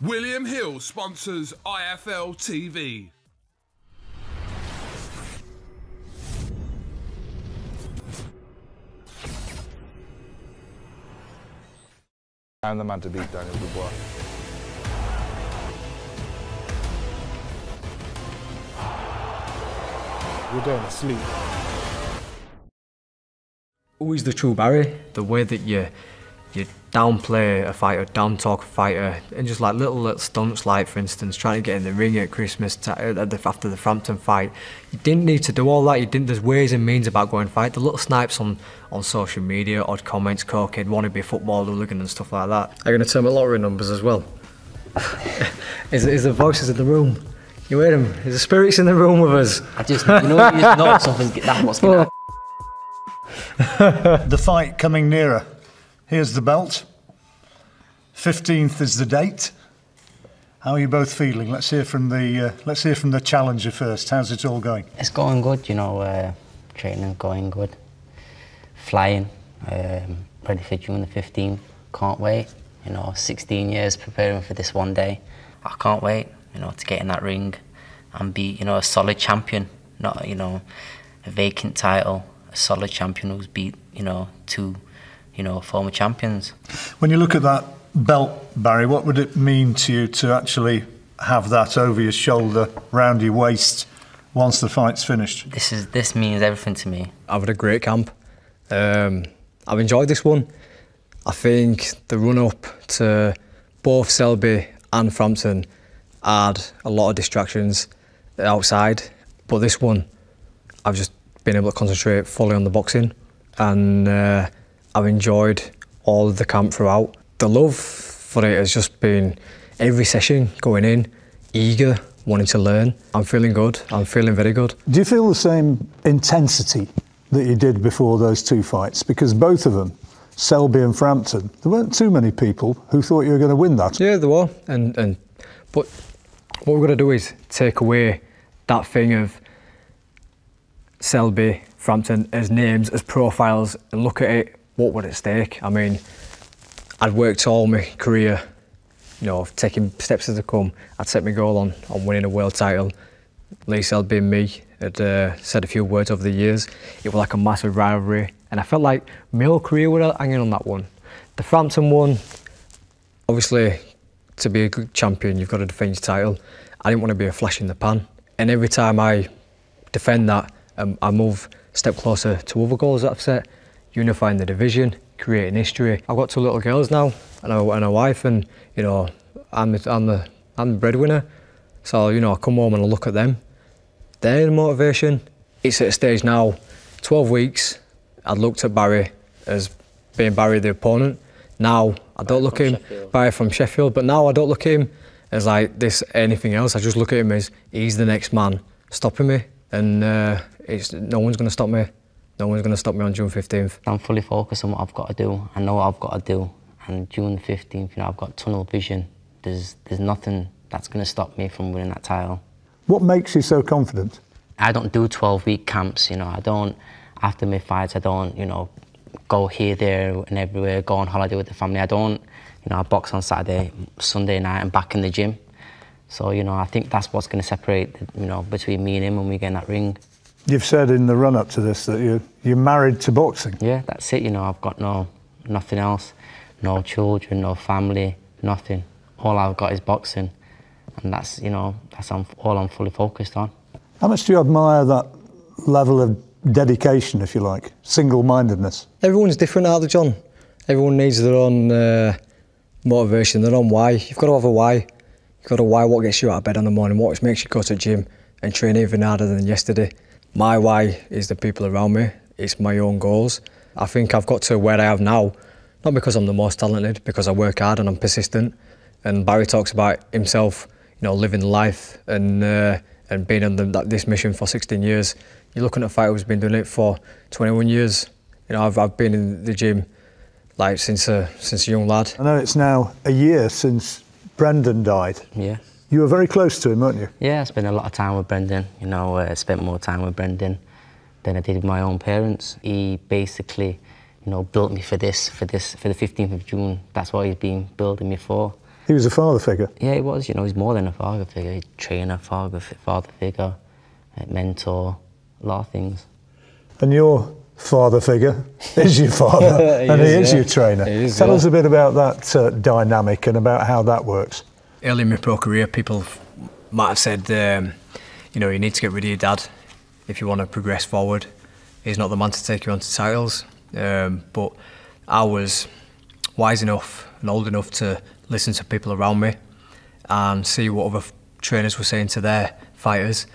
William Hill sponsors IFL TV. I'm the man to beat Daniel Dubois. You're going to sleep. Who is the true Barry? The way that you downplay a fighter, down-talk a fighter, and just like little stunts, like for instance, trying to get in the ring at Christmas after the Frampton fight. You didn't need to do all that. There's ways and means about going fight. The little snipes on social media, odd comments, cokehead, wannabe football hooligan and stuff like that. I'm going to turn my lottery numbers as well. Is the voices in the room? You hear them? Is the spirits in the room with us? You just know something's that's what's going to happen. The fight coming nearer. Here's the belt. 15th is the date. How are you both feeling? Let's hear from the challenger first. How's it all going? It's going good, you know. Training going good. Flying. Ready for June the 15th. Can't wait. You know, 16 years preparing for this one day. I can't wait, you know, to get in that ring and be, you know, a solid champion, not, you know, a vacant title. A solid champion who's beat, you know, two, you know, former champions. When you look at that belt, Barry, what would it mean to you to actually have that over your shoulder, round your waist, once the fight's finished? This means everything to me. I've had a great camp. I've enjoyed this one. I think the run-up to both Selby and Frampton had a lot of distractions outside, but this one, I've just been able to concentrate fully on the boxing, and I've enjoyed all of the camp throughout. The love for it has just been every session going in, eager, wanting to learn. I'm feeling good, I'm feeling very good. Do you feel the same intensity that you did before those two fights? Because both of them, Selby and Frampton, there weren't too many people who thought you were going to win that. Yeah, there were, but what we've got to do is take away that thing of Selby, Frampton as names, as profiles, and look at it, what was at stake. I mean, I'd worked all my career, you know, taking steps as they come. I'd set my goal on winning a world title. Lee Selby and me had said a few words over the years. It was like a massive rivalry, and I felt like my whole career was hanging on that one. The Frampton one, obviously, to be a good champion, you've got to defend your title. I didn't want to be a flash in the pan, and every time I defend that, I move a step closer to other goals that I've set, unifying the division, creating history. I've got two little girls now and a wife, and you know, I'm the breadwinner. So you know, I come home and I look at them. They're the motivation. It's at a stage now, 12 weeks. I'd looked at Barry as being Barry the opponent. Now I don't look at him, Barry from Sheffield, but now I don't look at him as like this anything else. I just look at him as he's the next man stopping me, and no one's going to stop me. No one's going to stop me on June 15th. I'm fully focused on what I've got to do. I know what I've got to do, and June 15th, you know, I've got tunnel vision. There's nothing that's going to stop me from winning that title. What makes you so confident? I don't do 12-week camps, you know. I don't, after my fights, I don't, you know, go here, there and everywhere, go on holiday with the family. I don't, you know, I box on Saturday, Sunday night, and back in the gym. So, you know, I think that's what's going to separate, you know, between me and him when we get in that ring. You've said in the run-up to this that you're married to boxing. Yeah, that's it, you know, I've got nothing else. No children, no family, nothing. All I've got is boxing. And that's, you know, that's all I'm fully focused on. How much do you admire that level of dedication, if you like, single-mindedness? Everyone's different, aren't they, John? Everyone needs their own motivation, their own why. You've got to have a why. You've got a why, what gets you out of bed in the morning, what makes you go to the gym and train even harder than yesterday. My why is the people around me. It's my own goals. I think I've got to where I have now, not because I'm the most talented, because I work hard and I'm persistent. And Barry talks about himself, you know, living life and being on this mission for 16 years. You're looking at a fighter who's been doing it for 21 years. You know, I've been in the gym like since a young lad. I know it's now a year since Brendan died. Yeah. You were very close to him, weren't you? Yeah, I spent a lot of time with Brendan. You know, I spent more time with Brendan than I did with my own parents. He basically, you know, built me for the 15th of June. That's what he's been building me for. He was a father figure. Yeah, he was. You know, he's more than a father figure. He's a trainer, father figure, mentor, a lot of things. And your father figure is your father, and he is your trainer. Tell us a bit about that dynamic and about how that works. Early in my pro career, people might have said, you know, you need to get rid of your dad if you want to progress forward. He's not the man to take you on to titles. But I was wise enough and old enough to listen to people around me and see what other trainers were saying to their fighters.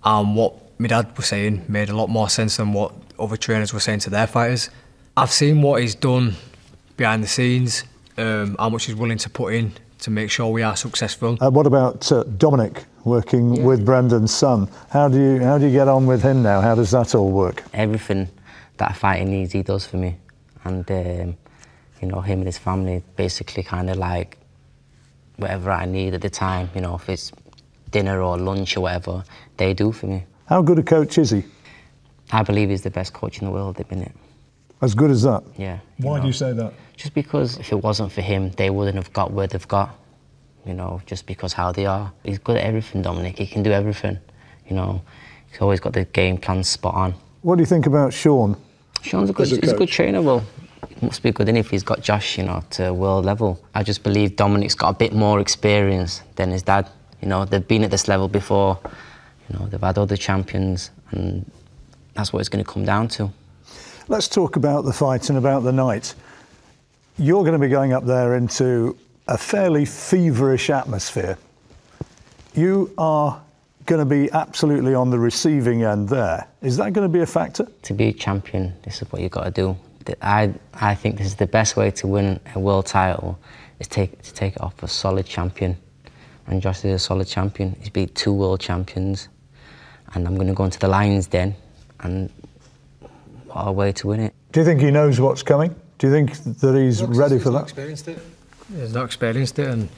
And what my dad was saying made a lot more sense than what other trainers were saying to their fighters. I've seen what he's done behind the scenes, how much he's willing to put in to make sure we are successful. What about Dominic, working with Brendan's son? How do you get on with him now? How does that all work? Everything that a fighter needs, he does for me. And, you know, him and his family basically kind of like whatever I need at the time, you know, if it's dinner or lunch or whatever, they do for me. How good a coach is he? I believe he's the best coach in the world at the minute. As good as that? Yeah. Why do you say that? Just because if it wasn't for him, they wouldn't have got where they've got, you know, just because how they are. He's good at everything, Dominic. He can do everything, you know. He's always got the game plan spot on. What do you think about Sean? Sean's he's a good trainer. Well, it must be good if he's got Josh, you know, to world level. I just believe Dominic's got a bit more experience than his dad. You know, they've been at this level before. You know, they've had other champions, and that's what it's going to come down to. Let's talk about the fight and about the night. You're going to be going up there into a fairly feverish atmosphere. You are going to be absolutely on the receiving end there. Is that going to be a factor? To be a champion, this is what you've got to do. I think this is the best way to win a world title, is to take it off a solid champion. And Josh is a solid champion. He's beat 2 world champions. And I'm going to go into the Lions Den, and what a way to win it. Do you think he knows what's coming? Do you think that he's ready for that? Experienced it. He's not experienced it, and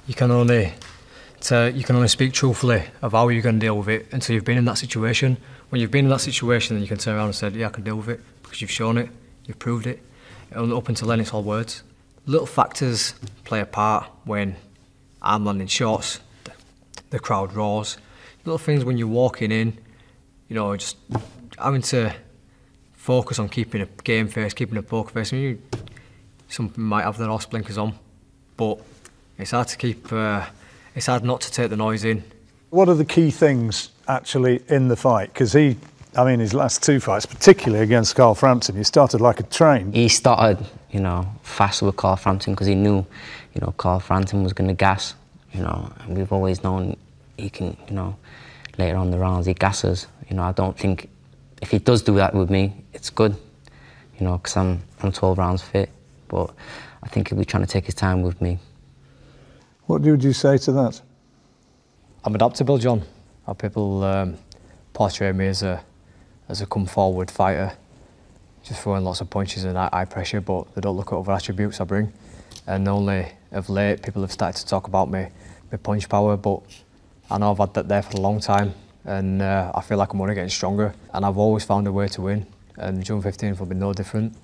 you can only speak truthfully of how you're going to deal with it until you've been in that situation. When you've been in that situation, then you can turn around and say, yeah, I can deal with it, because you've shown it, you've proved it. And up until then, it's all words. Little factors play a part when I'm landing shots, the crowd roars. Little things when you're walking in, you know, just having to focus on keeping a game face, keeping a poker face. I mean, some might have their horse blinkers on, but it's hard to keep, it's hard not to take the noise in. What are the key things actually in the fight? Because his last 2 fights, particularly against Carl Frampton, he started like a train. He started, you know, fast with Carl Frampton because he knew, you know, Carl Frampton was going to gas, you know, and we've always known he can, you know, later on the rounds, he gasses. You know, I don't think, if he does do that with me, it's good, you know, because I'm 12 rounds fit, but I think he'll be trying to take his time with me. What would you say to that? I'm adaptable, John. How people portray me as a come-forward fighter, just throwing lots of punches and high pressure, but they don't look at other attributes I bring. And only of late, people have started to talk about my punch power, but I know I've had that there for a long time, and I feel like I'm only getting stronger, and I've always found a way to win, and June 15th will be no different.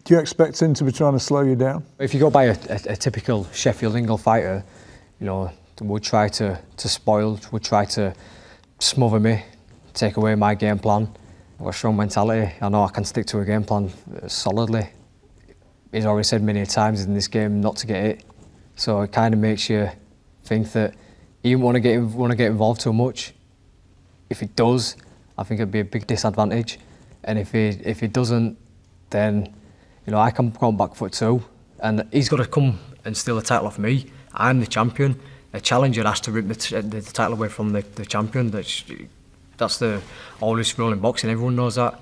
Do you expect him to be trying to slow you down? If you go by a typical Sheffield Ingle fighter, you know, would try to spoil, would try to smother me, take away my game plan. I've got a strong mentality. I know I can stick to a game plan solidly. He's already said many times in this game not to get it, so it kind of makes you think that he didn't want to get involved too much. If he does, I think it'd be a big disadvantage. And if he doesn't, then, you know, I can go on back foot too. And he's got to come and steal the title off me. I'm the champion. A challenger has to rip the title away from the champion. That's the oldest rule in boxing. Everyone knows that.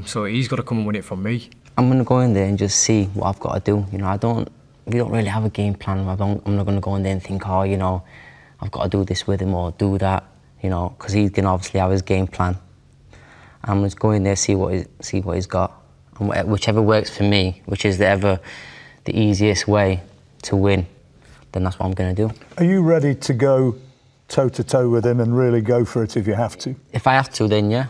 So he's got to come and win it from me. I'm going to go in there and just see what I've got to do. You know, we don't really have a game plan. I'm not going to go in there and think, oh, you know, I've got to do this with him or do that, you know, because he can obviously have his game plan. I'm just going there, see what he's got, and whichever works for me, which is the easiest way to win, then that's what I'm going to do. Are you ready to go toe-to-toe with him and really go for it if you have to? If I have to, then yeah,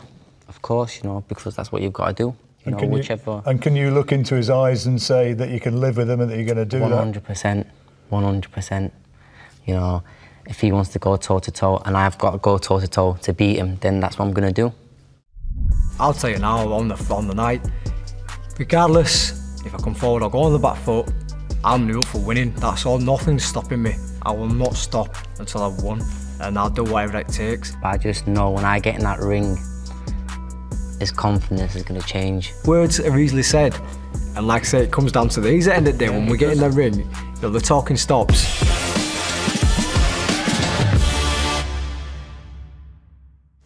of course, you know, because that's what you've got to do. You know, and can you look into his eyes and say that you can live with him and that you're going to do 100%. that? 100%. You know, if he wants to go toe-to-toe and I've got to go toe-to-toe to beat him, then that's what I'm going to do. I'll tell you now, on the night, regardless, if I come forward or go on the back foot, I'm new for winning. That's all, nothing's stopping me. I will not stop until I've won, and I'll do whatever it takes. But I just know when I get in that ring, his confidence is going to change. Words are easily said, and like I say, it comes down to these at the end of the day. When we get in the ring, you know, the talking stops.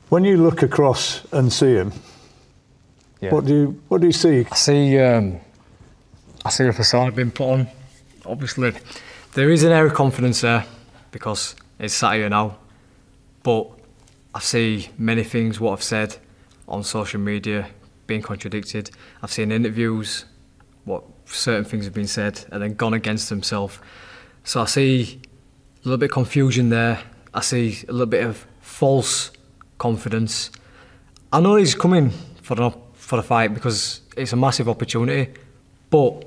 When you look across and see him, Yeah. what do you see? I see a facade being put on. Obviously, there is an air of confidence there because it's sat here now. But I see many things what I've said on social media being contradicted. I've seen interviews what certain things have been said and then gone against themselves. So I see a little bit of confusion there. I see a little bit of false confidence. I know he's coming for the fight because it's a massive opportunity, but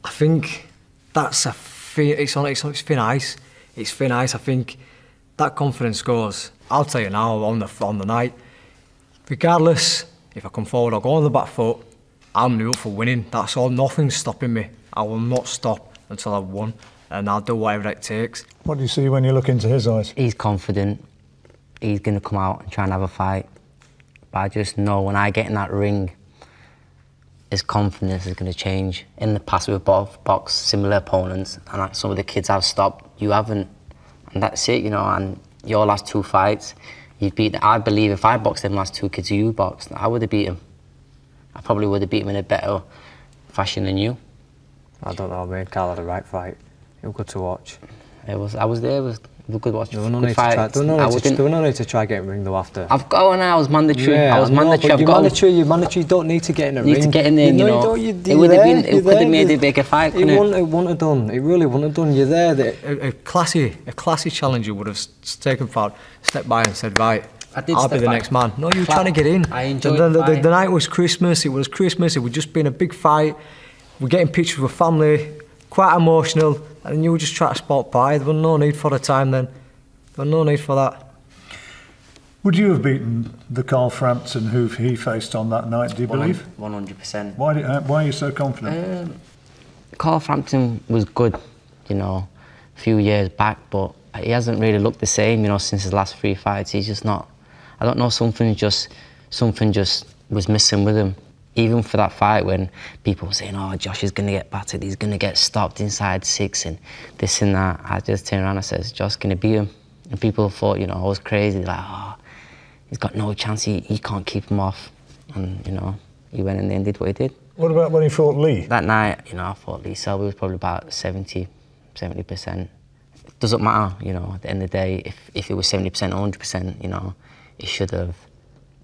I think that's it's thin ice. It's thin ice. I think that confidence goes. I'll tell you now, on the night, regardless if I come forward or go on the back foot, I'm new for winning. That's all. Nothing's stopping me. I will not stop until I've won, and I'll do whatever it takes. What do you see when you look into his eyes? He's confident. He's going to come out and try and have a fight. But I just know when I get in that ring, his confidence is going to change. In the past, we've boxed similar opponents, and like some of the kids I've stopped, you haven't. And that's it, you know, and your last two fights, you've beat. I believe if I boxed them last two kids you boxed, I would have beat him. I probably would have beat him in a better fashion than you. I don't know, man. Carl had a right fight. It was good to watch. I was there. It was good watch. There was no need to try getting ring though after. I've got I was mandatory. Yeah, I was mandatory. You're mandatory. You don't need to get in a ring. Need to get in there. You know, it would have been. It could have made a bigger fight. Couldn't it? It wouldn't have done. It really wouldn't have done. You're there. A classy challenger would have taken part, stepped by and said, right, I'll be the next man. No, you were trying to get in. I enjoyed the night was Christmas. It was Christmas. It was just been a big fight. We're getting pictures with family, quite emotional, and you were just trying to spot pie. There was no need for the time then. There was no need for that. Would you have beaten the Carl Frampton who he faced on that night, do you believe? 100%. Why are you so confident? Carl Frampton was good, you know, a few years back, but he hasn't really looked the same, you know, since his last 3 fights. He's just not. I don't know, something just was missing with him. Even for that fight when people were saying, oh, Josh is going to get battered, he's going to get stopped inside 6 and this and that, I just turned around and said, Josh's going to beat him. And people thought, you know, I was crazy, like, oh, he's got no chance, he can't keep him off. And, you know, he went in there and did what he did. What about when he fought Lee? That night, you know, I fought Lee Selby was probably about 70%. It doesn't matter, you know, at the end of the day, if it was 70% or 100%, you know, he should have,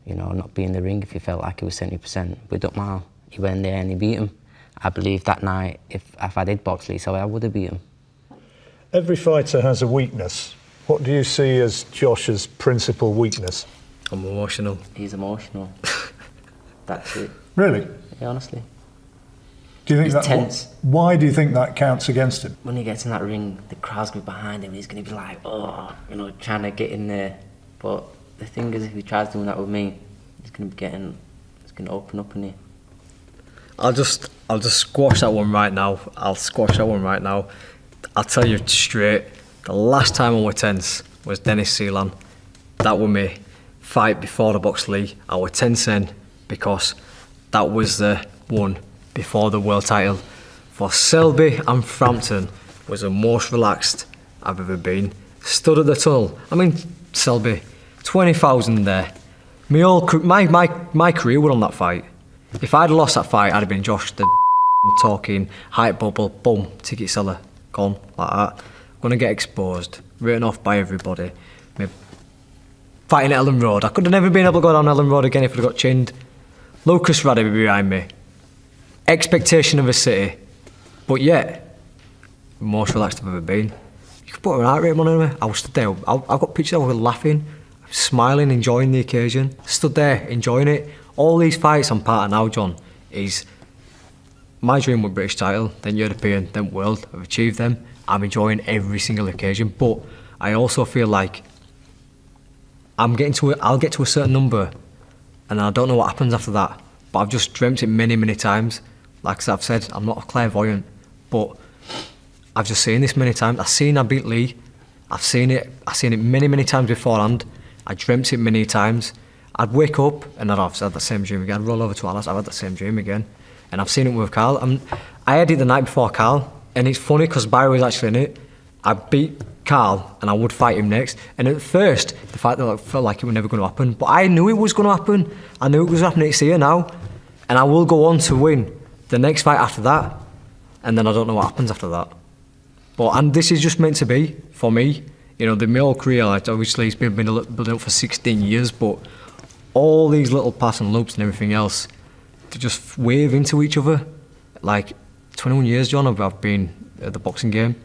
you know, not be in the ring if he felt like it was 70%. But it don't matter. He went in there and he beat him. I believe that night, if I did box Lee Selby, I would have beat him. Every fighter has a weakness. What do you see as Josh's principal weakness? I'm emotional. He's emotional. That's it. Really? Yeah, honestly. Do you think He's tense. Why do you think that counts against him? When he gets in that ring, the crowd's going to be behind him. He's going to be like, oh, you know, trying to get in there. But the thing is, if he tries doing that with me, he's going to open up in here. I'll just squash that one right now. I'll tell you straight, the last time I was tense was Dennis Seelan. That was me fight before the box Lee. I was tense then because that was the one before the world title. For Selby and Frampton was the most relaxed I've ever been. Stood at the tunnel. I mean, Selby, 20,000 there. My career was on that fight. If I'd lost that fight, I'd have been Josh the talking, hype bubble, boom, ticket seller, gone, like that. Gonna get exposed, written off by everybody. Fighting at Ellen Road. I could have never been able to go down Ellen Road again if I'd got chinned. Lucas Raddy behind me. Expectation of a city. But yet, most relaxed I've ever been. You could put a heart rate on me. I was stood there, I've got pictures, I was laughing, smiling, enjoying the occasion. Stood there, enjoying it. All these fights I'm part of now, John, is my dream with British title, then European, then world. I've achieved them. I'm enjoying every single occasion, but I also feel like I'll get to a certain number and I don't know what happens after that, but I've just dreamt it many, many times. Like I've said, I'm not a clairvoyant, but I've just seen this many times. I've seen I beat Lee. I've seen it many, many times beforehand. I dreamt it many times. I'd wake up and I'd have that same dream again. I'd roll over to Alice, I've had that same dream again. And I've seen it with Carl. I had it the night before Carl, and it's funny because Barry was actually in it. I beat Carl and I would fight him next. And at first, the fight felt like it was never going to happen. But I knew it was going to happen. I knew it was happening. It's here now. And I will go on to win the next fight after that. And then I don't know what happens after that. And this is just meant to be, for me. You know, my whole career, like, obviously it's been building up for 16 years, but all these little pass and loops and everything else, to just wave into each other. Like, 21 years, John, I've been at the boxing game,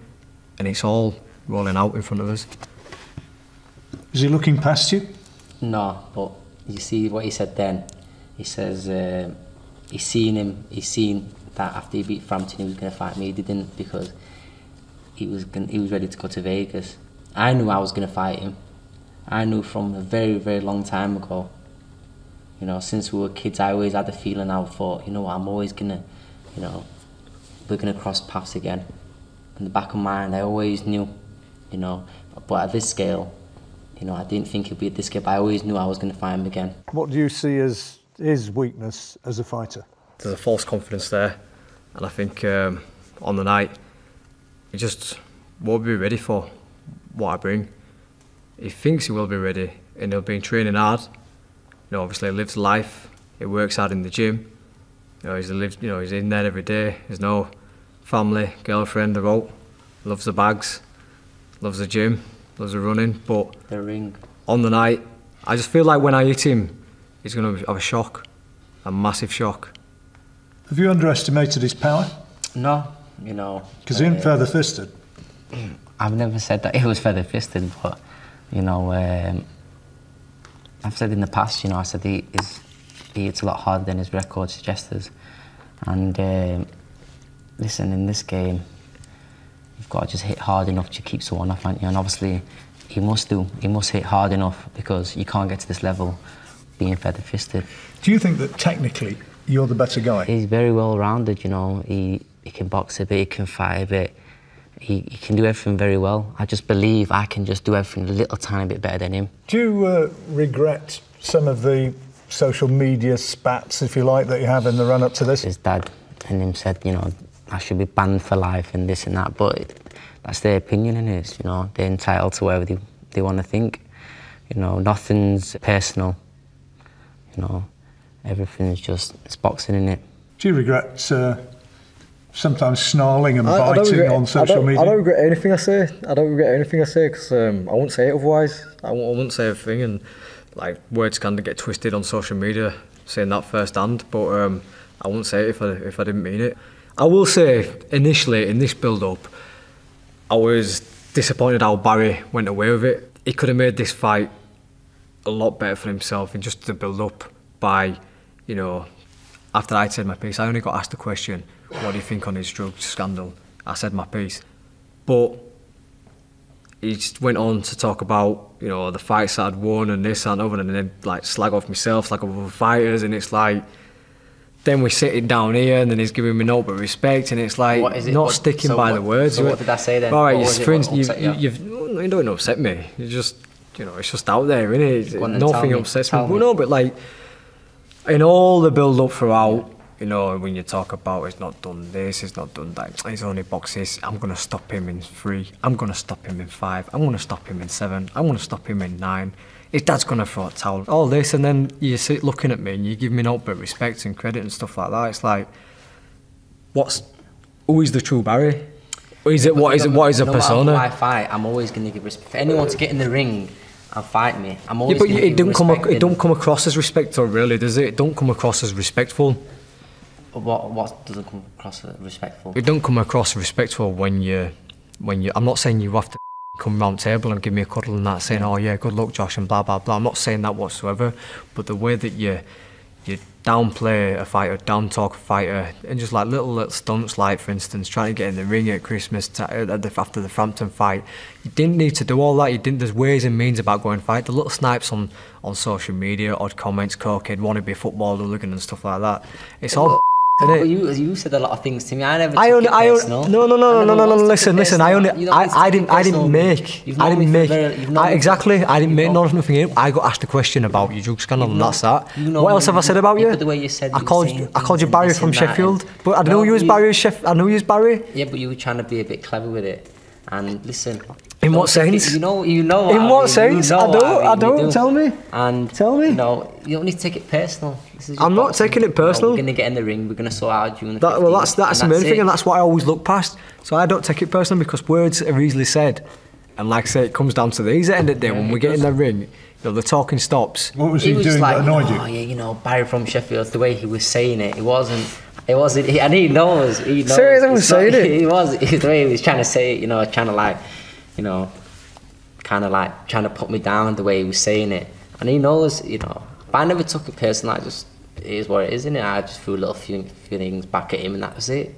and it's all rolling out in front of us. Is he looking past you? No, but you see what he said then. He says he's seen that after he beat Frampton he was going to fight me. He didn't, because he was ready to go to Vegas. I knew I was going to fight him. I knew from a very, very long time ago. You know, since we were kids, I always had the feeling. I thought, you know what, I'm always going to, you know, we're going to cross paths again. In the back of my mind, I always knew, you know, but at this scale, you know, I didn't think it'd be at this scale, but I always knew I was going to fight him again. What do you see as his weakness as a fighter? There's a false confidence there, and I think on the night, he just won't be ready for what I bring. He thinks he will be ready, and he'll be training hard. You know, obviously he lives life. He works hard in the gym. You know, he's in there every day. There's no family, girlfriend about. Loves the bags, loves the gym, loves the running. But the ring. On the night, I just feel like when I hit him, he's going to have a shock, a massive shock. Have you underestimated his power? No, you know. Because he ain't feather-fisted. I've never said that he was feather-fisted, but, you know, I've said in the past, you know, I said he hits a lot harder than his record suggests. And listen, in this game, you've got to just hit hard enough to keep someone off, haven't you? And obviously, he must hit hard enough, because you can't get to this level being feather-fisted. Do you think that technically you're the better guy? He's very well-rounded, you know. He can box a bit, he can fight a bit. He can do everything very well. I just believe I can just do everything a little tiny bit better than him. Do you regret some of the social media spats, if you like, that you have in the run-up to this? His dad and him said, you know, I should be banned for life and this and that, but that's their opinion, and it's, you know, they're entitled to whatever they want to think. You know, nothing's personal. You know, everything's just, it's boxing, innit? Do you regret sometimes snarling and biting on social media? I don't regret anything I say. I don't regret anything I say, because I won't say it otherwise. I won't say everything, and like, words can get twisted on social media, saying that firsthand, but I won't say it if I didn't mean it. I will say, initially, in this build-up, I was disappointed how Barry went away with it. He could have made this fight a lot better for himself, and just to build up by, you know, after I'd said my piece, I only got asked the question, what do you think on his drug scandal? I said my piece. But he just went on to talk about, you know, the fights that I'd won and this and other, and then like slag off myself, slag off other fighters, and it's like, then we're sitting down here and then he's giving me no but respect, and it's like, not sticking by the words. So what did I say then? All right, friends, you don't upset me. You just, you know, it's just out there, innit? Nothing upsets me. But no, but like, in all the build-up throughout, you know, when you talk about it's not done this, it's not done that, he's only boxed this, I'm going to stop him in 3, I'm going to stop him in 5, I'm going to stop him in 7, I'm going to stop him in 9, his dad's going to throw a towel, all this, and then you sit looking at me and you give me no but respect and credit and stuff like that. It's like, who is the true Barry? What is a persona? No matter who I fight, I'm always going to give respect. For anyone to get in the ring and fight me, I'm always going to give respect. It don't come across as respectful, really, does it? It don't come across as respectful. What doesn't come across as respectful? It don't come across respectful when you. I'm not saying you have to come round the table and give me a cuddle and that, saying, oh yeah, good luck Josh and blah blah blah. I'm not saying that whatsoever, but the way that you downplay a fighter, down talk a fighter, and just like little stunts, like for instance trying to get in the ring at Christmas after the Frampton fight. You didn't need to do all that. You didn't. There's ways and means about going fight. The little snipes on social media, odd comments, cokehead, wannabe football hooligan and stuff like that. It's all. But you said a lot of things to me. I never took it personal. No. Listen. I didn't make nothing in. I got asked a question about your drug scandal, and that's that. What else have I said about you? But the way you said, I called you Barry from Sheffield, but I know you was Barry. I know you was Barry. Yeah, but you were trying to be a bit clever with it. And listen. In what sense? You know. In what sense? I don't. Tell me. And tell me. You don't need to take it personal. I'm not taking it personal. We're gonna get in the ring. We're gonna sort out you. Well, that's the main thing, and that's what I always look past. So I don't take it personal because words are easily said, and like I say, it comes down to these at the end of the day. When we get in the ring, the talking stops. What was he doing that annoyed you? Oh yeah, Barry from Sheffield. The way he was saying it, it wasn't. And he knows. Seriously, was saying it. He was. The way he was trying to say it, trying to kind of like trying to put me down the way he was saying it, and he knows, But I never took it personal. It is what it is, isn't it? I just threw little feelings back at him, and that was it.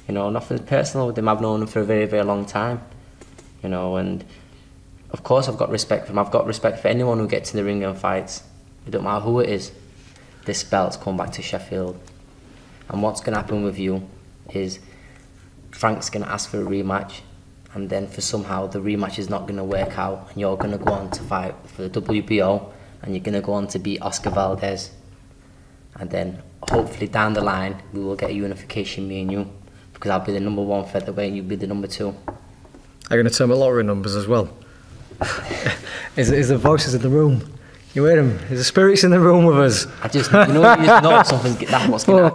Nothing's personal with him. I've known him for a very, very long time. And of course I've got respect for him. I've got respect for anyone who gets in the ring and fights. It don't matter who it is. This belt's come back to Sheffield. And what's going to happen with you is Frank's going to ask for a rematch, and then for somehow the rematch is not going to work out, and you're going to go on to fight for the WBO, and you're going to go on to beat Oscar Valdez. And then hopefully down the line we will get a unification, me and you, because I'll be the #1 featherweight and you'll be the #2. Are you going to tell me lottery numbers as well? Is the voices in the room? You hear them? Is the spirits in the room with us? You just know something's that's what's going to happen.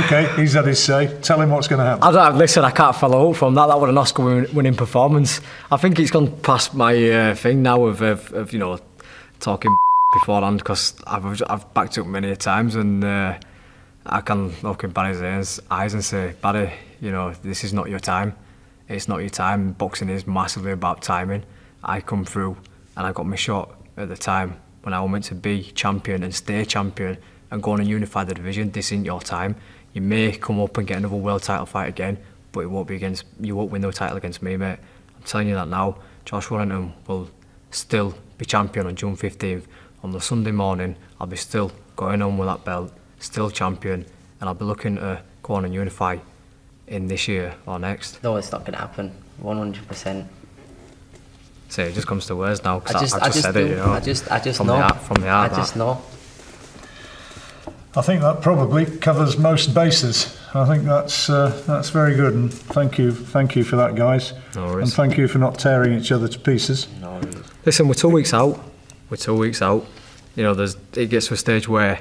Okay, he's had his say. Tell him what's going to happen. Listen, I can't follow up from that. That was an Oscar-winning performance. I think it's gone past my thing now of talking beforehand, because I've backed up many times, and I can look in Barry's eyes and say, Barry, this is not your time. It's not your time. Boxing is massively about timing. I come through and I got my shot at the time when I was meant to be champion and stay champion and go on and unify the division. This isn't your time. You may come up and get another world title fight again, but it won't be you won't win no title against me, mate. I'm telling you that now. Josh Warrington will still be champion on June 15th. On the Sunday morning, I'll be still going on with that belt, still champion, and I'll be looking to go on and unify in this year or next. No, it's not going to happen. 100%. See, it just comes to words now, because I just said it, I just from know. From the heart, I just know. I think that probably covers most bases. I think that's very good, and thank you for that, guys. No worries. And thank you for not tearing each other to pieces. No worries. Listen, we're 2 weeks out. It gets to a stage where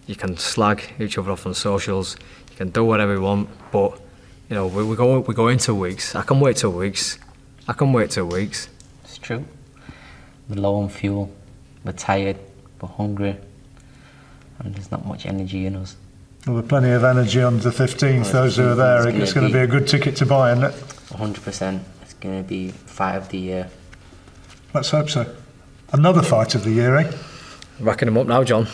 you can slag each other off on socials. You can do whatever you want, but we go in 2 weeks. I can wait 2 weeks. It's true. We're low on fuel. We're tired. We're hungry. And there's not much energy in us. Well, there's plenty of energy on the 15th. Those who are there, it's going to be a good ticket to buy, isn't it? 100%. It's going to be fight of the year. Let's hope so. Another fight of the year, eh? Racking them up now, John.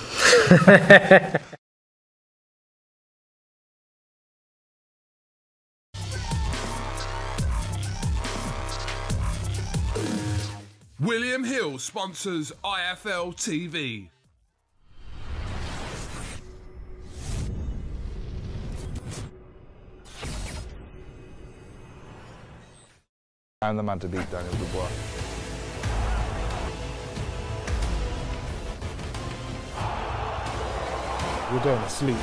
William Hill sponsors IFL TV. I'm the man to beat Daniel Dubois. We're going to sleep.